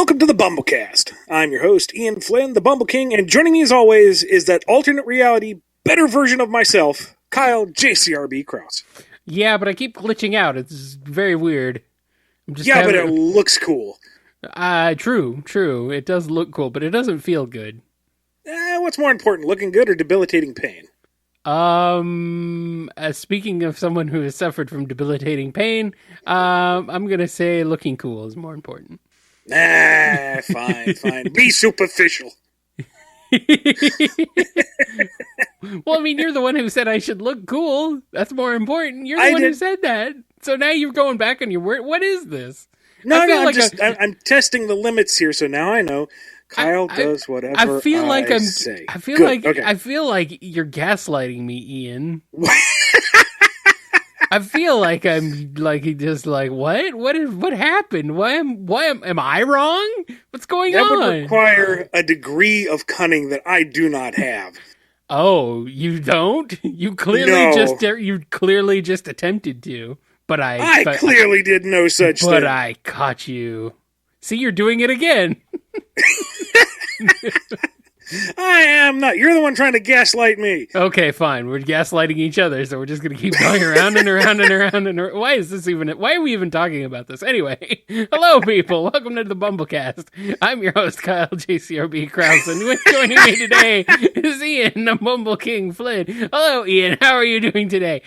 Welcome to the BumbleKast. I'm your host, Ian Flynn, the Bumble King, and joining me as always is that alternate reality, better version of myself, Kyle JCRB Krause. Yeah, but I keep glitching out. It's very weird. But it looks cool. True. It does look cool, but it doesn't feel good. What's more important, looking good or debilitating pain? Speaking of someone who has suffered from debilitating pain, I'm gonna say looking cool is more important. Fine. Be superficial. Well, I mean, you're the one who said I should look cool. That's more important. You're the one who said that. So now you're going back on your word. What is this? I'm testing the limits here, so now I know. Kyle does whatever I say. I feel like you're gaslighting me, Ian. I feel like I'm like just like what happened? Why am I wrong? What's going on? That would require a degree of cunning that I do not have. Oh, you don't? You clearly just attempted to. But I clearly did no such thing. But I caught you. See, you're doing it again. I am not. You're the one trying to gaslight me. Okay, fine. We're gaslighting each other, so we're just going to keep going around and around and around and around. Why are we even talking about this? Anyway, hello, people. Welcome to the BumbleKast. I'm your host, Kyle JCRB Krause, and joining me today is Ian, the Bumble King Flynn. Hello, Ian. How are you doing today?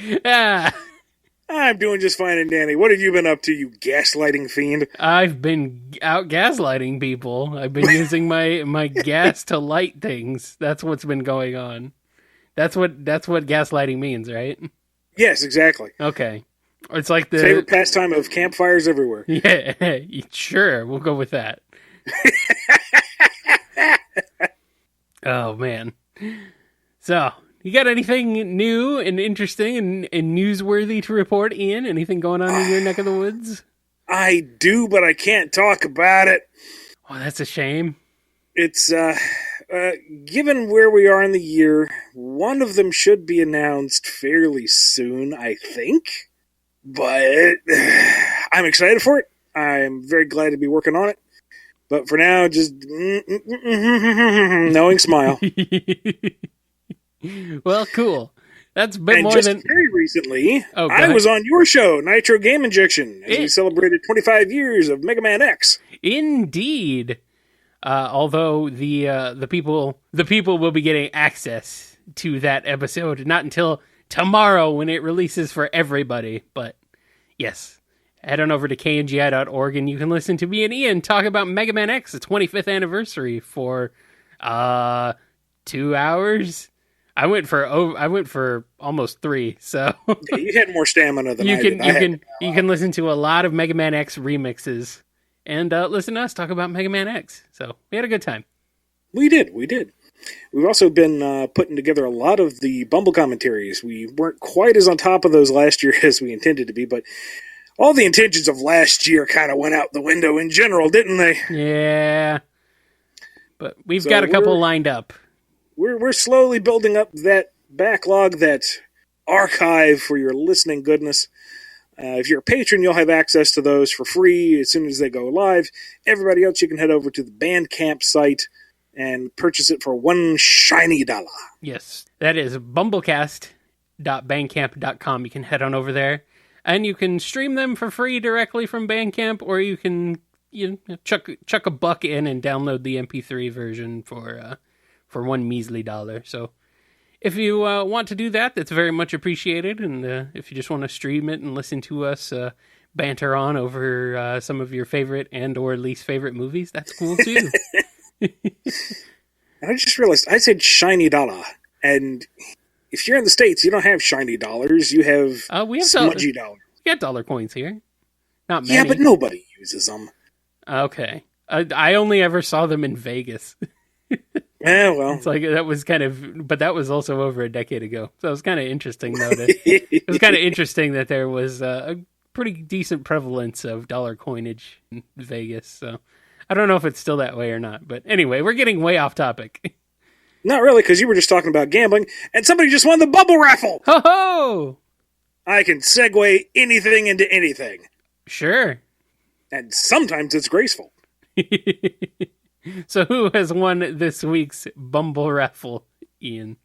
I'm doing just fine and dandy. What have you been up to, you gaslighting fiend? I've been out gaslighting people. I've been using my gas to light things. That's what's been going on. That's what gaslighting means, right? Yes, exactly. Okay. It's like the favorite pastime of campfires everywhere. Yeah, sure. We'll go with that. Oh, man. So, you got anything new and interesting and newsworthy to report, Ian? Anything going on in your neck of the woods? I do, but I can't talk about it. Oh, that's a shame. It's, given where we are in the year, one of them should be announced fairly soon, I think. But I'm excited for it. I'm very glad to be working on it. But for now, just knowing smile. Well, cool. That's been more just than very recently. I was on your show, Nitro Game Injection, as we celebrated 25 years of Mega Man X. Indeed. Although the people will be getting access to that episode not until tomorrow when it releases for everybody. But yes, head on over to kngi.org and you can listen to me and Ian talk about Mega Man X, the 25th anniversary, for 2 hours. I went for almost 3, so yeah, you had more stamina than I did. You can listen to a lot of Mega Man X remixes and listen to us talk about Mega Man X. So we had a good time. We did. We've also been putting together a lot of the Bumble commentaries. We weren't quite as on top of those last year as we intended to be, but all the intentions of last year kind of went out the window in general, didn't they? Yeah, but we've got a couple lined up. We're slowly building up that backlog, that archive for your listening goodness. If you're a patron, you'll have access to those for free as soon as they go live. Everybody else, you can head over to the Bandcamp site and purchase it for $1 shiny dollar. Yes, that is bumblecast.bandcamp.com. You can head on over there, and you can stream them for free directly from Bandcamp, or you can chuck a buck in and download the MP3 version for $1 measly dollar. So if you want to do that, that's very much appreciated. And if you just want to stream it and listen to us banter on over some of your favorite and or least favorite movies, that's cool too. I just realized I said shiny dollar. And if you're in the States, you don't have shiny dollars. You have smudgy dollars. We got dollar coins here. Not many. Yeah, but nobody uses them. Okay. I only ever saw them in Vegas. Yeah, well. It's like that was but that was also over a decade ago. So it was kind of interesting, though. It was kind of interesting that there was a pretty decent prevalence of dollar coinage in Vegas. So I don't know if it's still that way or not. But anyway, we're getting way off topic. Not really, because you were just talking about gambling, and somebody just won the bubble raffle. Ho ho! I can segue anything into anything. Sure. And sometimes it's graceful. So who has won this week's Bumble raffle, Ian?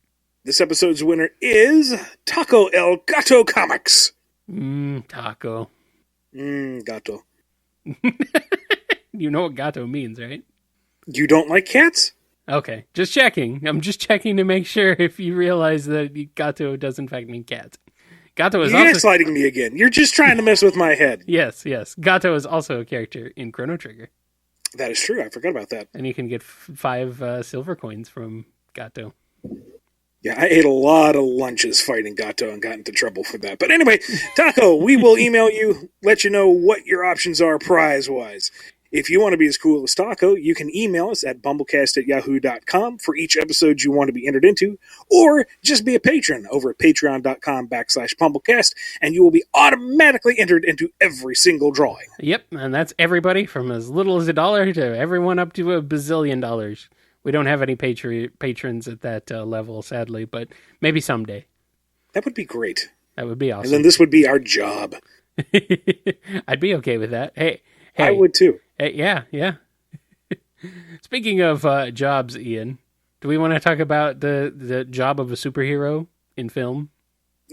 This episode's winner is Taco El Gato Comics. Taco. Gato. You know what gato means, right? You don't like cats? Okay, just checking. I'm just checking to make sure if you realize that gato does in fact mean cat. Gato is You're also gaslighting me again. You're just trying to mess with my head. Yes. Gato is also a character in Chrono Trigger. That is true. I forgot about that. And you can get 5 silver coins from Gato. Yeah, I ate a lot of lunches fighting Gato and got into trouble for that. But anyway, Taco, we will email you, let you know what your options are prize-wise. If you want to be as cool as Taco, you can email us at BumbleKast@yahoo.com for each episode you want to be entered into, or just be a patron over at patreon.com/BumbleKast, and you will be automatically entered into every single drawing. Yep, and that's everybody from as little as $1 to everyone up to $1 bazillion. We don't have any patrons at that level, sadly, but maybe someday. That would be great. That would be awesome. And then this would be our job. I'd be okay with that. Hey. I would too. Hey, yeah. Speaking of jobs, Ian, do we want to talk about the job of a superhero in film?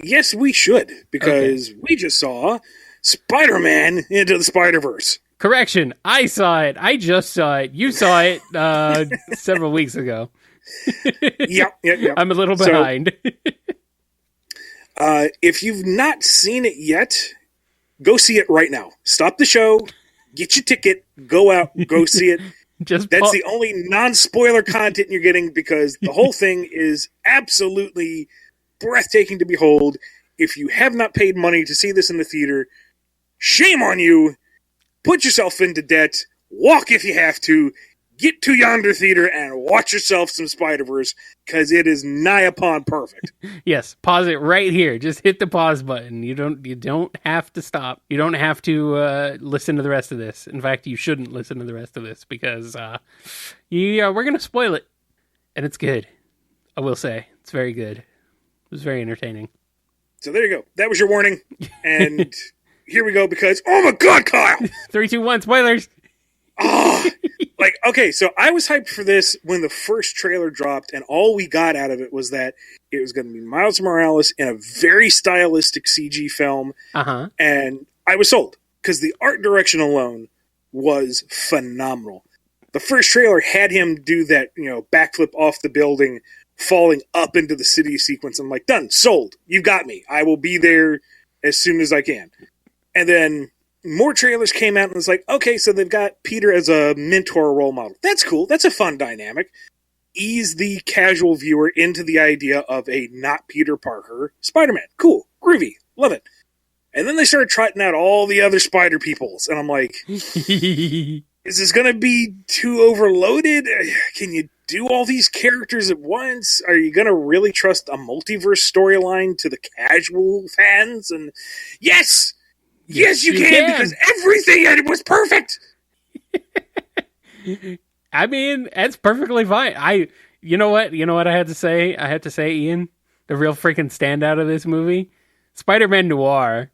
Yes, we should, because we just saw Spider-Man Into the Spider-Verse. Correction, I saw it. I just saw it. You saw it several weeks ago. Yep. I'm a little behind. So, if you've not seen it yet, go see it right now. Stop the show. Get your ticket, go out, go see it. That's the only non-spoiler content you're getting, because the whole thing is absolutely breathtaking to behold. If you have not paid money to see this in the theater, shame on you. Put yourself into debt. Walk if you have to. Get to yonder theater and watch yourself some Spider-Verse, because it is nigh upon perfect. Yes, pause it right here. Just hit the pause button. You don't have to stop. You don't have to listen to the rest of this. In fact, you shouldn't listen to the rest of this, because we're going to spoil it. And it's good. I will say. It's very good. It was very entertaining. So there you go. That was your warning. And here we go, because, oh my God, Kyle! 3, 2, 1, spoilers! Okay, so I was hyped for this when the first trailer dropped, and all we got out of it was that it was going to be Miles Morales in a very stylistic CG film, and I was sold, because the art direction alone was phenomenal. The first trailer had him do that, backflip off the building, falling up into the city sequence. I'm like, done, sold, you got me. I will be there as soon as I can. And then more trailers came out, and it was like, okay, so they've got Peter as a mentor role model. That's cool. That's a fun dynamic. Ease the casual viewer into the idea of a not Peter Parker Spider-Man. Cool. Groovy. Love it. And then they started trotting out all the other Spider peoples, and I'm like, is this going to be too overloaded? Can you do all these characters at once? Are you going to really trust a multiverse storyline to the casual fans? And yes! Yes, you can, because everything in it was perfect. I mean, that's perfectly fine. You know what I had to say? I had to say, Ian, the real freaking standout of this movie, Spider-Man Noir.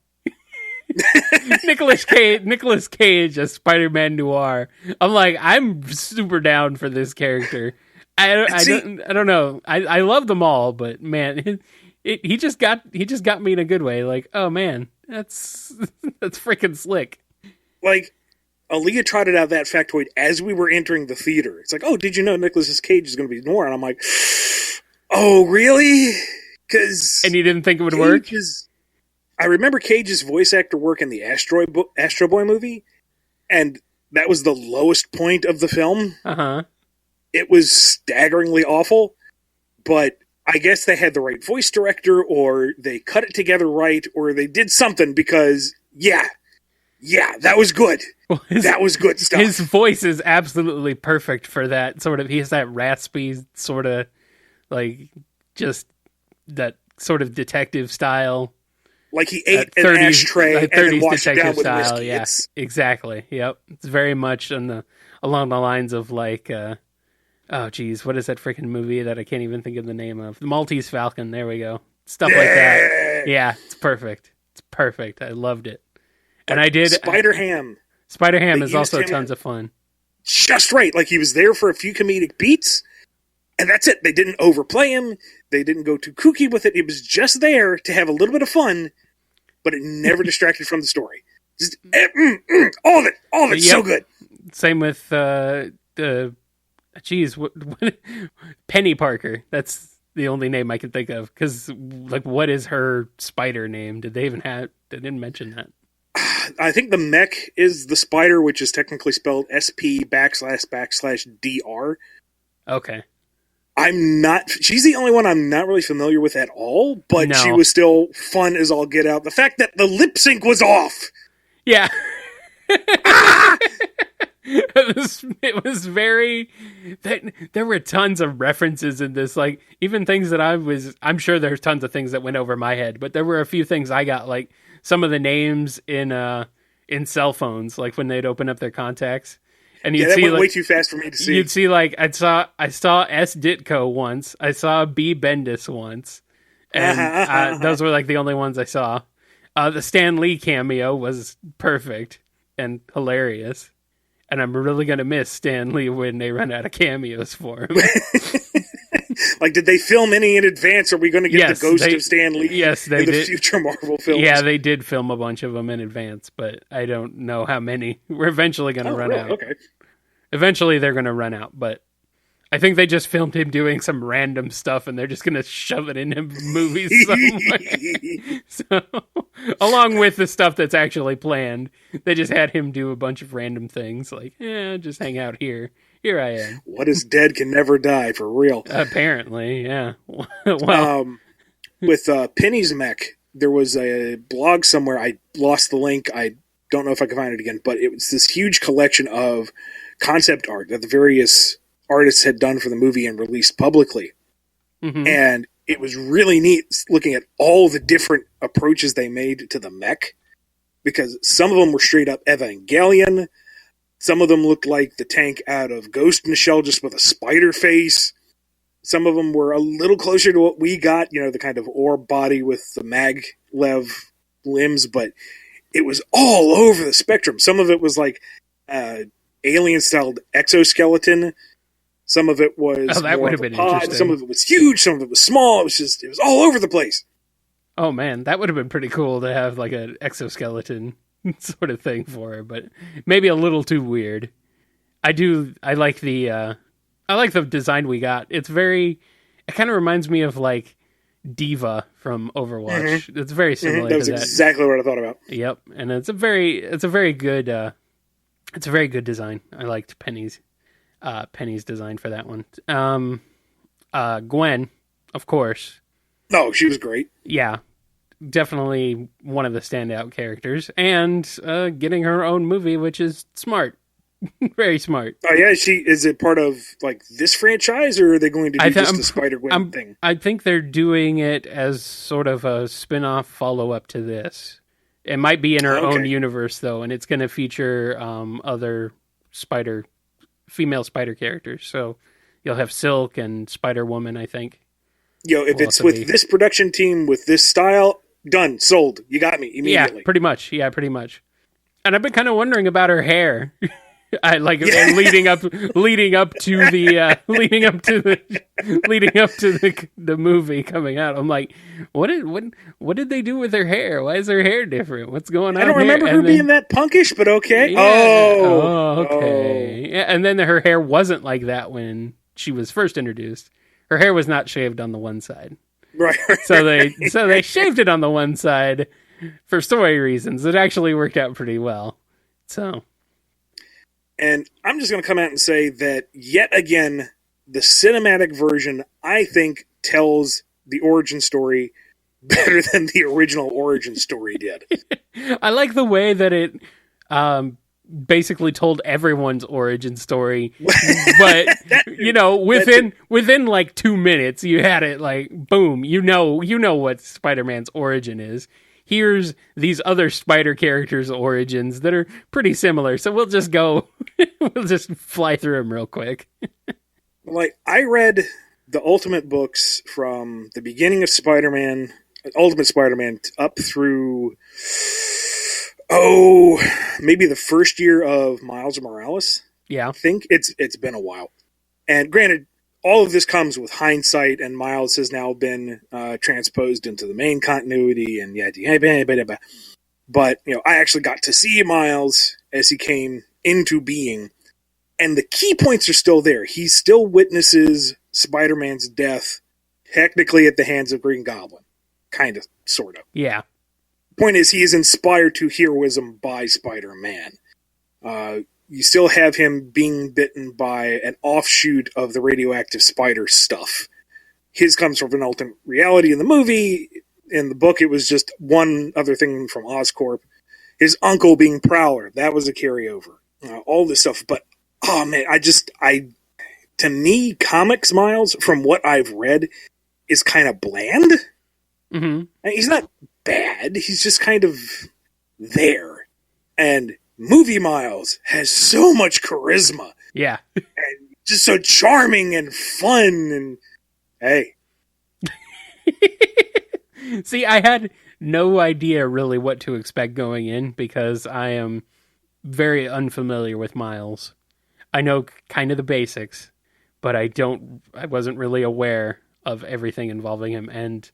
Nicolas Cage as Spider-Man Noir. I'm super down for this character. I don't know. I love them all, but man, he just got me in a good way. Like, oh man. That's freaking slick. Aaliyah trotted out that factoid as we were entering the theater. It's like, oh, did you know Nicolas Cage is going to be Noir? And I'm like, oh, really? And you didn't think it would work? I remember Cage's voice actor work in the Astro Boy movie, and that was the lowest point of the film. It was staggeringly awful, but I guess they had the right voice director, or they cut it together right, or they did something, because, yeah, that was good. That was good stuff. His voice is absolutely perfect for that sort of, he has that raspy sort of, just that sort of detective style. Like he ate an ashtray and then washed it down with whiskey. Yeah, exactly. Yep. It's very much along the lines of oh, geez, what is that freaking movie that I can't even think of the name of? The Maltese Falcon. There we go. Stuff like that. Yeah, it's perfect. It's perfect. I loved it. And I did. Spider-Ham. Spider-Ham is also tons of fun. just right. Like, he was there for a few comedic beats, and that's it. They didn't overplay him. They didn't go too kooky with it. It was just there to have a little bit of fun, but it never distracted from the story. Just, all of it. All of it. Yep. So good. Same with Penny Parker. That's the only name I can think of. Because, like, what is her spider name? Did they even have... They didn't mention that. I think the mech is the spider, which is technically spelled SP // Okay. She's the only one I'm not really familiar with at all, but She was still fun as all get out. The fact that the lip sync was off. Yeah. It was very... There were tons of references in this, like, even things that I'm sure there's tons of things that went over my head, but there were a few things I got, like, some of the names in cell phones, like when they'd open up their contacts. And you'd that see, went like, way too fast for me to see. You'd see, like, I saw S. Ditko once. I saw B. Bendis once. And those were, like, the only ones I saw. The Stan Lee cameo was perfect and hilarious. And I'm really going to miss Stan Lee when they run out of cameos for him. Like, did they film any in advance? Are we going to get the ghost of Stan Lee in the future Marvel films? Yeah, they did film a bunch of them in advance, but I don't know how many. We're eventually going to run out. Okay. Eventually they're going to run out, but I think they just filmed him doing some random stuff, and they're just going to shove it into movies somewhere. So, along with the stuff that's actually planned, they just had him do a bunch of random things, like, just hang out here. Here I am. What is dead can never die, for real. Apparently, yeah. Well, with Penny's mech, there was a blog somewhere. I lost the link. I don't know if I can find it again, but it was this huge collection of concept art that the various artists had done for the movie and released publicly. Mm-hmm. And it was really neat looking at all the different approaches they made to the mech, because some of them were straight up Evangelion. Some of them looked like the tank out of Ghost in the Shell, just with a spider face. Some of them were a little closer to what we got, the kind of orb body with the maglev limbs, but it was all over the spectrum. Some of it was like alien-styled exoskeleton. Some of it was that would have been interesting. Some of it was huge. Some of it was small. It was all over the place. Oh man, that would have been pretty cool to have like an exoskeleton sort of thing for her, but maybe a little too weird. I like the design we got. It kind of reminds me of like Diva from Overwatch. Mm-hmm. It's very similar to that. Exactly what I thought about. Yep. And it's a very good design. I liked Penny's design for that one. Gwen, of course. Oh, she was great. Yeah. Definitely one of the standout characters, and getting her own movie, which is smart. Very smart. Oh yeah, is it part of like this franchise, or are they going to do just the Spider-Gwen thing? I think they're doing it as sort of a spin-off follow-up to this. It might be in her own universe though, and it's going to feature other female spider characters. So you'll have Silk and Spider-Woman, I think. If it's with this production team with this style, done, sold. You got me immediately. Yeah, pretty much. And I've been kind of wondering about her hair. I like leading up to the movie coming out. I'm like, what did they do with her hair? Why is her hair different? What's going on? I don't remember her being that punkish, but okay. Yeah. Okay. Yeah, and then her hair wasn't like that when she was first introduced. Her hair was not shaved on the one side. Right. So they shaved it on the one side for story reasons. It actually worked out pretty well. So. And I'm just going to come out and say that, yet again, the cinematic version, I think, tells the origin story better than the original origin story did. I like the way that it basically told everyone's origin story, but, within like 2 minutes, you had it like, boom, you know what Spider-Man's origin is. Here's these other spider characters' origins that are pretty similar, so we'll just fly through them real quick. Like, I read the Ultimate books from the beginning of Spider-Man, Ultimate Spider-Man, up through, maybe the first year of Miles Morales. Yeah. I think it's been a while. And granted, all of this comes with hindsight, and Miles has now been transposed into the main continuity, and but I actually got to see Miles as he came into being, and the key points are still there. He still witnesses Spider-Man's death, technically at the hands of Green Goblin, kind of, sort of. Yeah. Point is, he is inspired to heroism by Spider-Man. You still have him being bitten by an offshoot of the radioactive spider stuff. His comes from an alternate reality in the movie. In the book, it was just one other thing from Oscorp. His uncle being Prowler, that was a carryover. All this stuff. But, oh man, to me, Comics Miles, from what I've read, is kind of bland. Mm-hmm. He's not bad. He's just kind of there. And Movie Miles has so much charisma. Yeah. And just so charming and fun. And hey. See, I had no idea really what to expect going in because I am very unfamiliar with Miles. I know kind of the basics, but I wasn't really aware of everything involving him. And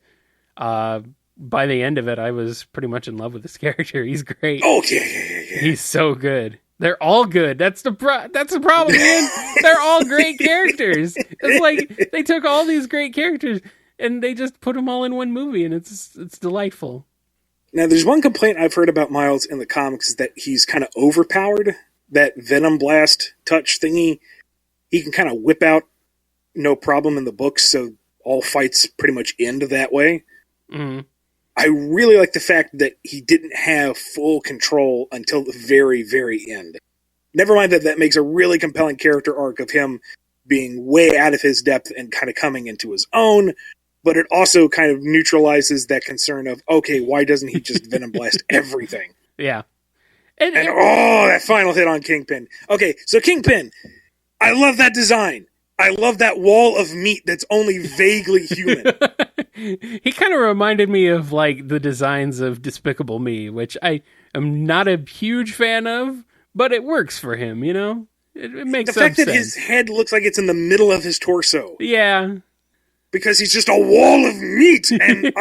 by the end of it, I was pretty much in love with this character. He's great. Oh, yeah. He's so good. They're all good. That's the problem, man. They're all great characters. It's like they took all these great characters and they just put them all in one movie, and it's delightful. Now, there's one complaint I've heard about Miles in the comics is that he's kind of overpowered. That Venom Blast touch thingy, he can kind of whip out no problem in the books, so all fights pretty much end that way. Mm-hmm. I really like the fact that he didn't have full control until the very, very end. Never mind that makes a really compelling character arc of him being way out of his depth and kind of coming into his own, but it also kind of neutralizes that concern of, okay, why doesn't he just Venom Blast everything? Yeah. And that final hit on Kingpin. Okay, so Kingpin, I love that design. I love that wall of meat that's only vaguely human. He kind of reminded me of like the designs of Despicable Me, which I am not a huge fan of, but it works for him, you know? It makes sense. The fact that his head looks like it's in the middle of his torso. Yeah. Because he's just a wall of meat and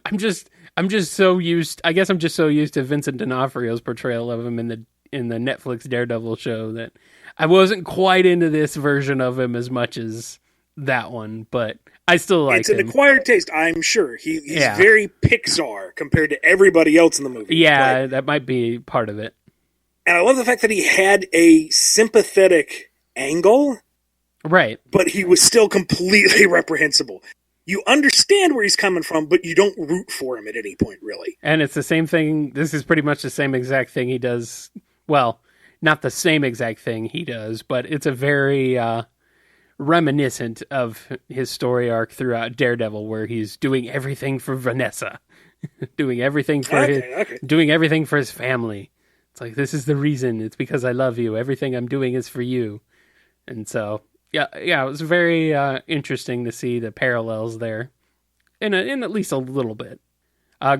I'm just so used to Vincent D'Onofrio's portrayal of him in the Netflix Daredevil show that I wasn't quite into this version of him as much as that one, but I still like him. It's an acquired taste, I'm sure. He's very Pixar compared to everybody else in the movie. Yeah, right? That might be part of it. And I love the fact that he had a sympathetic angle, right? But he was still completely reprehensible. You understand where he's coming from, but you don't root for him at any point, really. And it's the same thing. This is pretty much the same exact thing he does. Well, not the same exact thing he does, but it's a very reminiscent of his story arc throughout Daredevil, where he's doing everything for Vanessa, doing everything for doing everything for his family. It's like, this is the reason. It's because I love you. Everything I'm doing is for you. And so, yeah, it was very interesting to see the parallels there, in at least a little bit.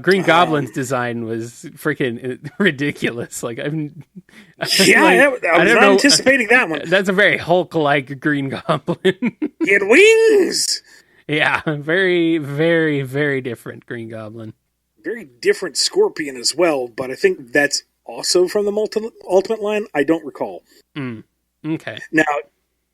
Green Goblin's design was freaking ridiculous. Like I was not anticipating that one. That's a very Hulk-like Green Goblin. He had wings. Yeah, very, very, very different Green Goblin. Very different Scorpion as well, but I think that's also from the Ultimate line. I don't recall. Okay. Now,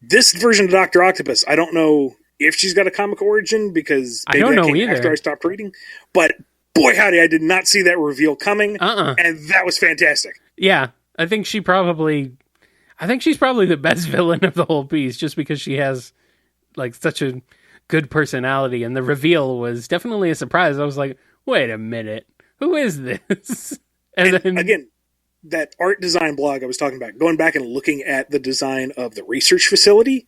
this version of Dr. Octopus, I don't know if she's got a comic origin because I don't know either. After I stopped reading, but boy howdy, I did not see that reveal coming, and that was fantastic. Yeah, I think she's probably the best villain of the whole piece, just because she has like such a good personality, and the reveal was definitely a surprise. I was like, wait a minute, who is this? And then again, that art design blog I was talking about, going back and looking at the design of the research facility,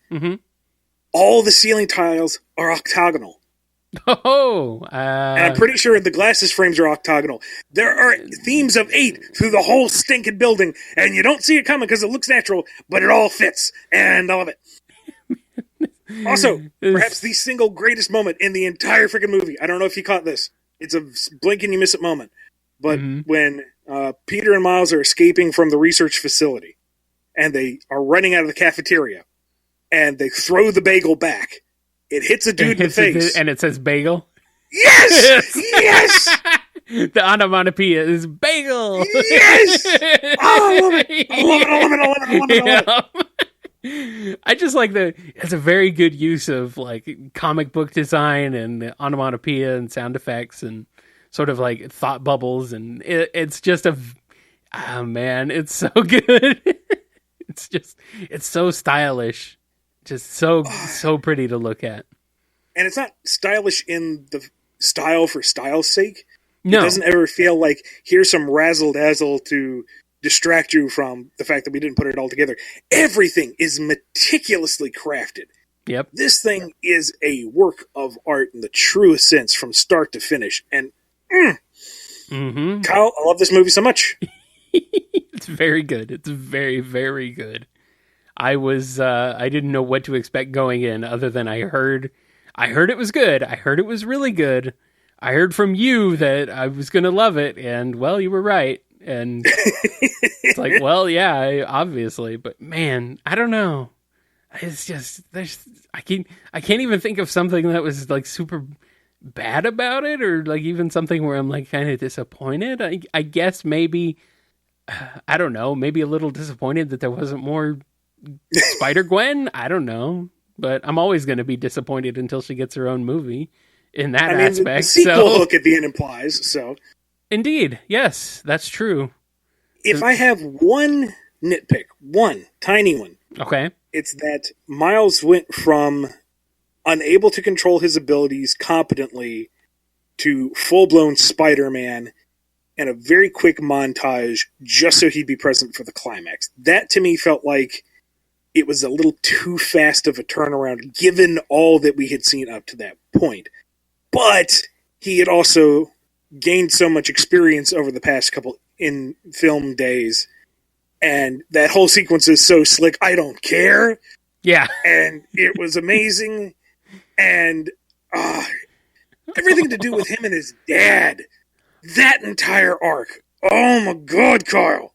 all the ceiling tiles are octagonal. And I'm pretty sure the glasses frames are octagonal. There are themes of 8 through the whole stinking building, and you don't see it coming because it looks natural, but it all fits, and I love it. Also, perhaps the single greatest moment in the entire freaking movie. I don't know if you caught this. It's a blink and you miss it moment. But when Peter and Miles are escaping from the research facility, and they are running out of the cafeteria, and they throw the bagel back. It hits a dude in the face. And it says bagel? Yes! Yes! The onomatopoeia is bagel! Yes! Oh, I love it! I love it, I love it, I love it, I love it, I love it. I just like it's a very good use of like comic book design and the onomatopoeia and sound effects and sort of like thought bubbles, and it's just oh man, it's so good. It's so stylish. Just so pretty to look at. And it's not stylish in the style for style's sake. No. It doesn't ever feel like, here's some razzle-dazzle to distract you from the fact that we didn't put it all together. Everything is meticulously crafted. Yep. This thing is a work of art in the truest sense from start to finish. And, Kyle, I love this movie so much. It's very good. It's very, very good. I didn't know what to expect going in, other than I heard it was good. I heard it was really good. I heard from you that I was going to love it, and well, you were right. And it's like, well, yeah, obviously, but man, I don't know. It's just, I can't even think of something that was like super bad about it, or like even something where I'm like kind of disappointed. I guess maybe, I don't know, maybe a little disappointed that there wasn't more Spider-Gwen. I don't know, but I'm always going to be disappointed until she gets her own movie in that aspect. The sequel hook at the end implies, so. Indeed, yes, that's true. If I have one nitpick, one tiny one, okay, it's that Miles went from unable to control his abilities competently to full-blown Spider-Man and a very quick montage just so he'd be present for the climax. That to me felt like it was a little too fast of a turnaround given all that we had seen up to that point. But he had also gained so much experience over the past couple in film days, and that whole sequence is so slick, I don't care. Yeah. And it was amazing, and everything to do with him and his dad. That entire arc. Oh my God, Carl.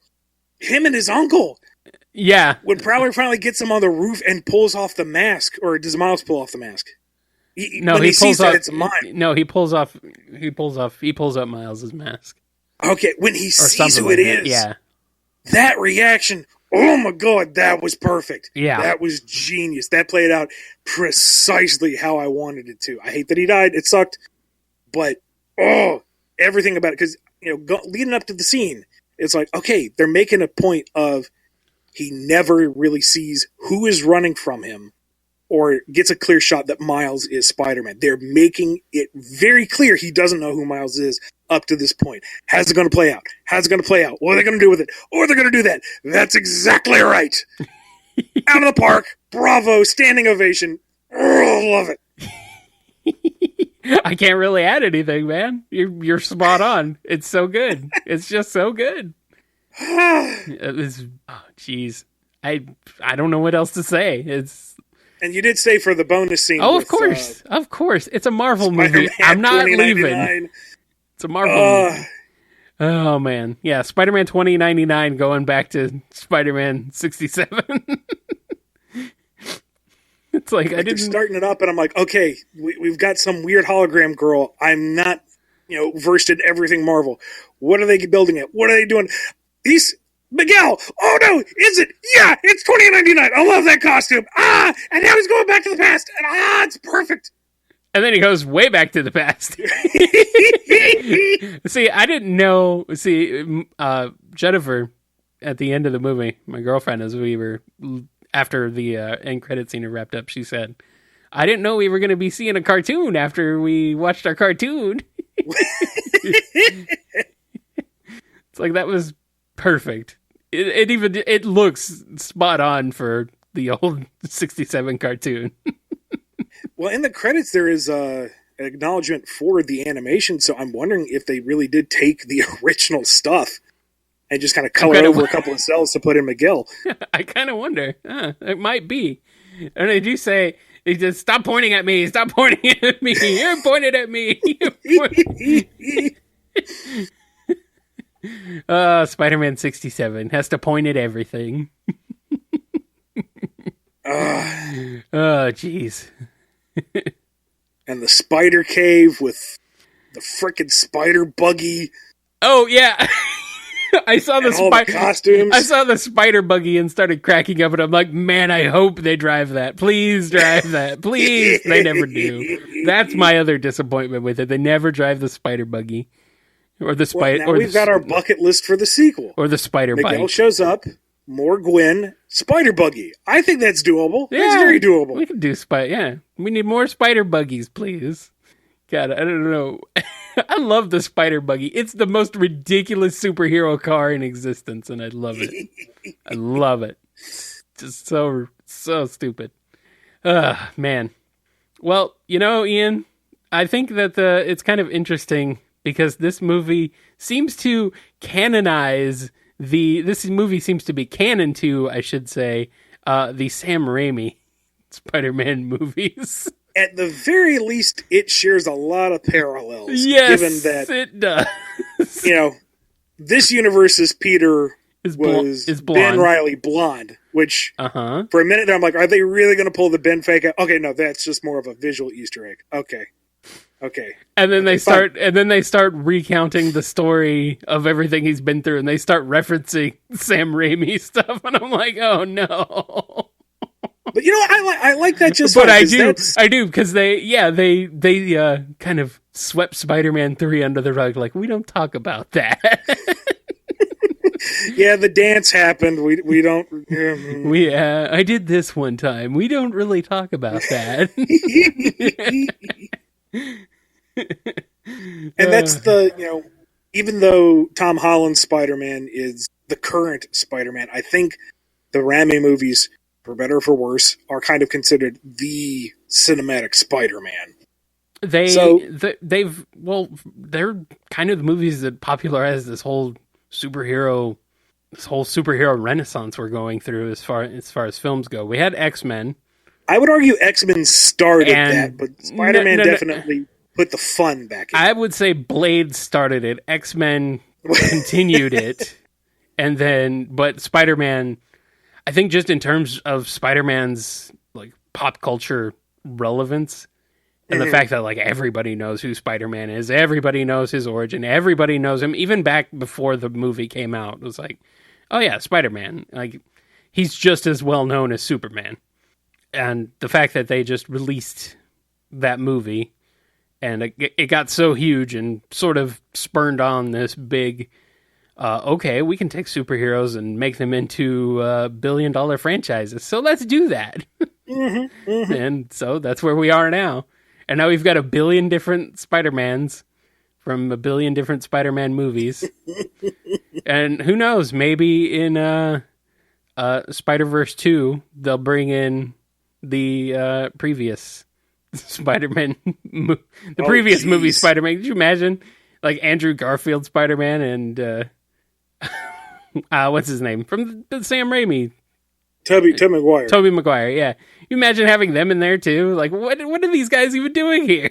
Him and his uncle. Yeah. When Prowler finally gets him on the roof and pulls off the mask, or does Miles pull off the mask? He pulls up Miles' mask. Okay, when he sees who it is. Yeah. That reaction, oh my God, that was perfect. Yeah. That was genius. That played out precisely how I wanted it to. I hate that he died. It sucked. But, everything about it. Because, leading up to the scene, it's like, okay, they're making a point of he never really sees who is running from him or gets a clear shot that Miles is Spider-Man. They're making it very clear he doesn't know who Miles is up to this point. How's it going to play out? How's it going to play out? What are they going to do with it? Or they're going to do that. That's exactly right. Out of the park. Bravo. Standing ovation. Love it. I can't really add anything, man. You're spot on. It's so good. It's just so good. It was, jeez. I don't know what else to say. And you did say for the bonus scene. Oh, of course. It's a Marvel movie. I'm not leaving. It's a Marvel movie. Oh, man. Yeah, Spider-Man 2099 going back to Spider-Man 67. It's like, they're starting it up, and I'm like, okay, we've got some weird hologram girl. I'm not, versed in everything Marvel. What are they building it? What are they doing? Miguel! Oh no! Is it? Yeah! It's 2099! I love that costume! And now he's going back to the past! And it's perfect! And then he goes way back to the past. See, I didn't know... See, Jennifer, at the end of the movie, my girlfriend, as we were... After the end credit scene had wrapped up, she said, I didn't know we were going to be seeing a cartoon after we watched our cartoon. It's like, that was perfect. It looks spot on for the old 67 cartoon. Well, in the credits, there is an acknowledgement for the animation, so I'm wondering if they really did take the original stuff and just kind of color over a couple of cells to put in Miguel. I kind of wonder. It might be. And they do say, they just, stop pointing at me. Stop pointing at me. You're pointed at me. Spider-Man 67 has to point at everything. Oh, jeez. And the spider cave with the frickin' spider buggy. Oh, yeah. I saw the costumes. I saw the spider buggy and started cracking up, and I'm like, man, I hope they drive that. Please drive that. Please. They never do. That's my other disappointment with it. They never drive the spider buggy. Or the spider. Well, now we've got our bucket list for the sequel. Or the spider bike. Miguel shows up. More Gwen. Spider buggy. I think that's doable. Yeah, that's very doable. We can do yeah. We need more spider buggies, please. God, I don't know. I love the spider buggy. It's the most ridiculous superhero car in existence, and I love it. I love it. Just so stupid. Man. Well, Ian, I think that it's kind of interesting because this movie seems to canonize this movie seems to be canon to, I should say, the Sam Raimi Spider-Man movies. At the very least, it shares a lot of parallels. Yes, given that, it does. This universe's Peter is blonde. Ben Reilly blonde, which for a minute there I'm like, are they really going to pull the Ben fake out? Okay, no, that's just more of a visual Easter egg. Okay. And then they start recounting the story of everything he's been through, and they start referencing Sam Raimi stuff, and I'm like, oh no. But I like that just. But I do because they kind of swept Spider-Man 3 under the rug, like we don't talk about that. Yeah, the dance happened. We don't. I did this one time. We don't really talk about that. And that's even though Tom Holland's Spider-Man is the current Spider-Man, I think the Raimi movies, for better or for worse, are kind of considered the cinematic Spider-Man. They're kind of the movies that popularized this whole superhero renaissance we're going through as far as films go. We had X-Men. I would argue X-Men started that, but Spider-Man definitely put the fun back in. I would say Blade started it. X-Men continued it. But Spider-Man, I think just in terms of Spider-Man's like pop culture relevance and the fact that like everybody knows who Spider-Man is, everybody knows his origin, everybody knows him, even back before the movie came out, it was like, oh yeah, Spider-Man. Like he's just as well known as Superman. And the fact that they just released that movie and it got so huge and sort of spurned on this big, okay, we can take superheroes and make them into billion-dollar franchises. So let's do that. And so that's where we are now. And now we've got a billion different Spider-Mans from a billion different Spider-Man movies. And who knows, maybe in Spider-Verse 2, they'll bring in the previous Spider-Man, previous movie Spider-Man. Could you imagine, like Andrew Garfield Spider-Man and what's his name from the Sam Raimi? Tobey Maguire. Tobey Maguire, yeah. You imagine having them in there too? Like, what are these guys even doing here?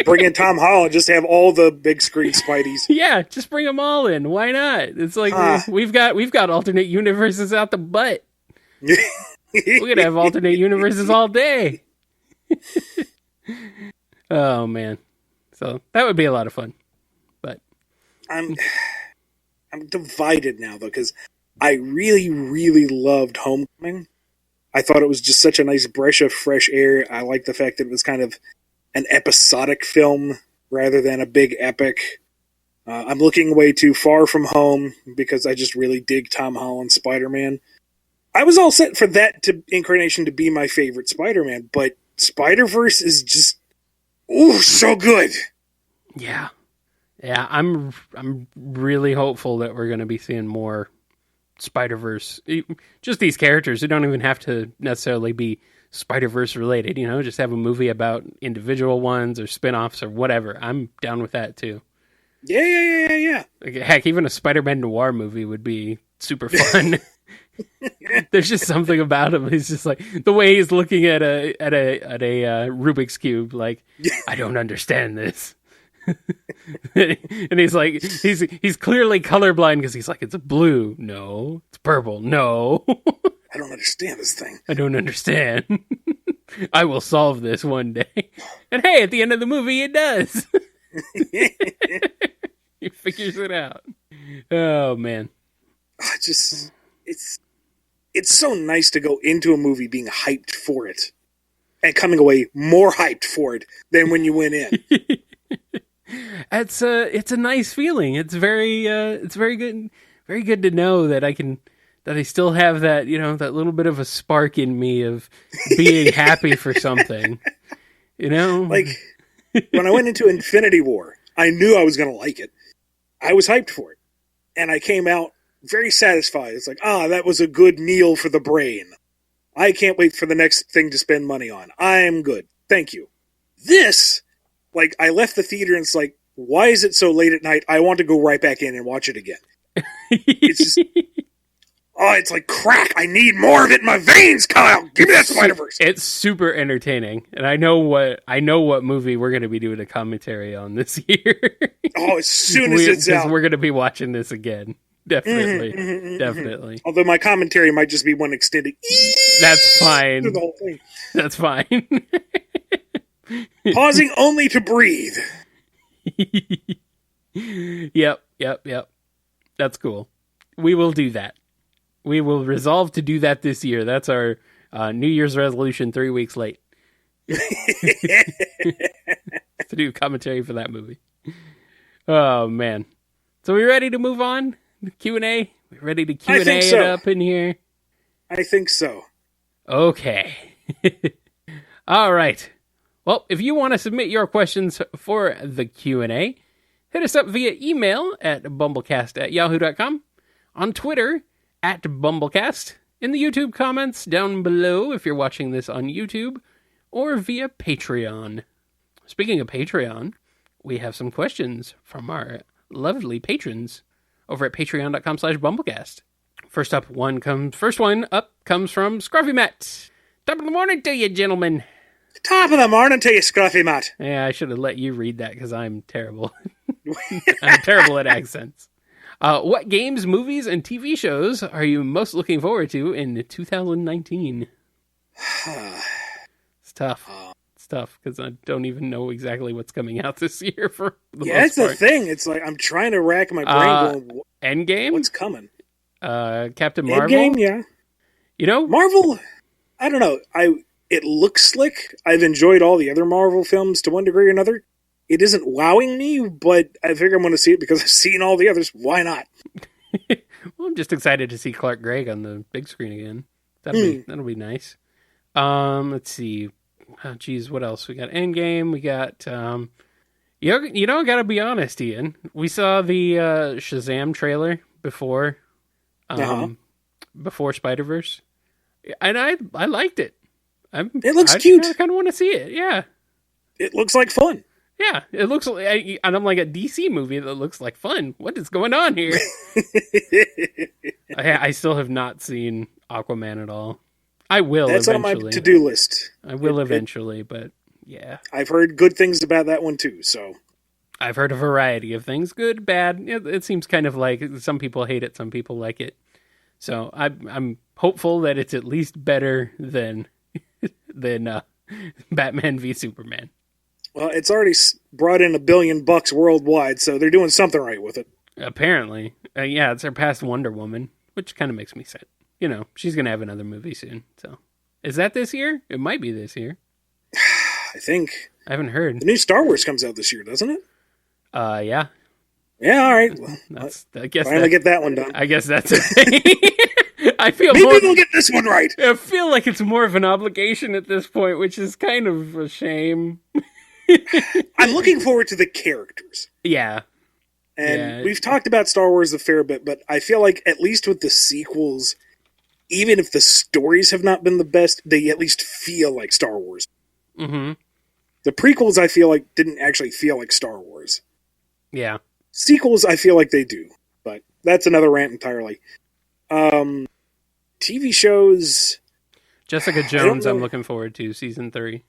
Bring in Tom Holland, just have all the big screen Spideys. Yeah, just bring them all in. Why not? It's like we've got alternate universes out the butt. We could have alternate universes all day. Oh man, so that would be a lot of fun. But I'm divided now though, because I really, really loved Homecoming. I thought it was just such a nice breath of fresh air. I like the fact that it was kind of an episodic film rather than a big epic. I'm looking way too far from home because I just really dig Tom Holland's Spider-Man. I was all set for that incarnation to be my favorite Spider-Man, but Spider-Verse is just, so good. Yeah. Yeah, I'm really hopeful that we're going to be seeing more Spider-Verse. Just these characters who don't even have to necessarily be Spider-Verse related, just have a movie about individual ones or spin-offs or whatever. I'm down with that too. Yeah. Like, heck, even a Spider-Man noir movie would be super fun. There's just something about him. He's just like the way he's looking at a Rubik's cube. Like, I don't understand this. And he's like, he's clearly colorblind because he's like, it's blue. No, it's purple. No. I don't understand this thing. I don't understand. I will solve this one day. And hey, at the end of the movie, it does. He figures it out. Oh, man. It's so nice to go into a movie being hyped for it and coming away more hyped for it than when you went in. It's a nice feeling. It's very good. Very good to know that I still have that, that little bit of a spark in me of being happy for something. Like when I went into Infinity War, I knew I was going to like it. I was hyped for it. And I came out very satisfied. It's like, that was a good meal for the brain. I can't wait for the next thing to spend money on. I'm good. Thank you. This, like, I left the theater and it's like, why is it so late at night? I want to go right back in and watch it again. It's just, it's like crack. I need more of it in my veins, Kyle. Give me that Spider-Verse. It's super entertaining. And I know what movie we're going to be doing a commentary on this year. As soon as it's out. We're going to be watching this again. Definitely. Definitely. Although my commentary might just be one extended. That's fine. The whole thing. That's fine. Pausing only to breathe. Yep. That's cool. We will do that. We will resolve to do that this year. That's our New Year's resolution 3 weeks late. To do commentary for that movie. Oh, man. So we ready to move on? Q&A? We ready to Q&A it up in here? I think so. Okay. All right. Well, if you want to submit your questions for the Q&A, hit us up via email at BumbleKast@yahoo.com, on Twitter @BumbleKast, in the YouTube comments down below if you're watching this on YouTube, or via Patreon. Speaking of Patreon, we have some questions from our lovely patrons over at patreon.com/BumbleKast. First one up comes from ScruffyMatt. Top of the morning to you, gentlemen. Top of the morning to you, ScruffyMatt. Yeah, I should have let you read that because I'm terrible. I'm terrible at accents. What games, movies, and TV shows are you most looking forward to in 2019? It's tough. It's tough because I don't even know exactly what's coming out this year for the most that's part. the thing. It's like I'm trying to rack my brain going, Endgame? What's coming? Captain Marvel? Endgame, yeah. Marvel, I don't know. It looks slick. I've enjoyed all the other Marvel films to one degree or another. It isn't wowing me, but I figure I'm going to see it because I've seen all the others. Why not? Well, I'm just excited to see Clark Gregg on the big screen again. That'll be nice. Let's see. Oh, geez, what else? We got Endgame. We got, I gotta be honest, Ian. We saw the Shazam trailer before Spider-Verse. And I liked it. It looks cute. I kind of want to see it, yeah. It looks like fun. Yeah, it looks like, and I'm like a DC movie that looks like fun. What is going on here? I still have not seen Aquaman at all. I will That's eventually. on my to-do list. I will eventually, but yeah. I've heard good things about that one too, so. I've heard a variety of things, good, bad. It seems kind of like some people hate it, some people like it. So I'm hopeful that it's at least better than Batman v Superman. Well, it's already brought in $1 billion worldwide, so they're doing something right with it. Apparently. Yeah, it's surpassed Wonder Woman, which kind of makes me sad. She's going to have another movie soon. So, is that this year? It might be this year. I think. I haven't heard. The new Star Wars comes out this year, doesn't it? Yeah. Yeah, all right. Well, I guess finally get that one done. I guess that's a thing. Maybe we'll get this one right. I feel like it's more of an obligation at this point, which is kind of a shame. I'm looking forward to the characters. Yeah. And we've talked about Star Wars a fair bit, but I feel like at least with the sequels, even if the stories have not been the best, they at least feel like Star Wars. Mm-hmm. The prequels, I feel like, didn't actually feel like Star Wars. Yeah. Sequels, I feel like they do. But that's another rant entirely. TV shows... Jessica Jones, I'm looking forward to, season 3.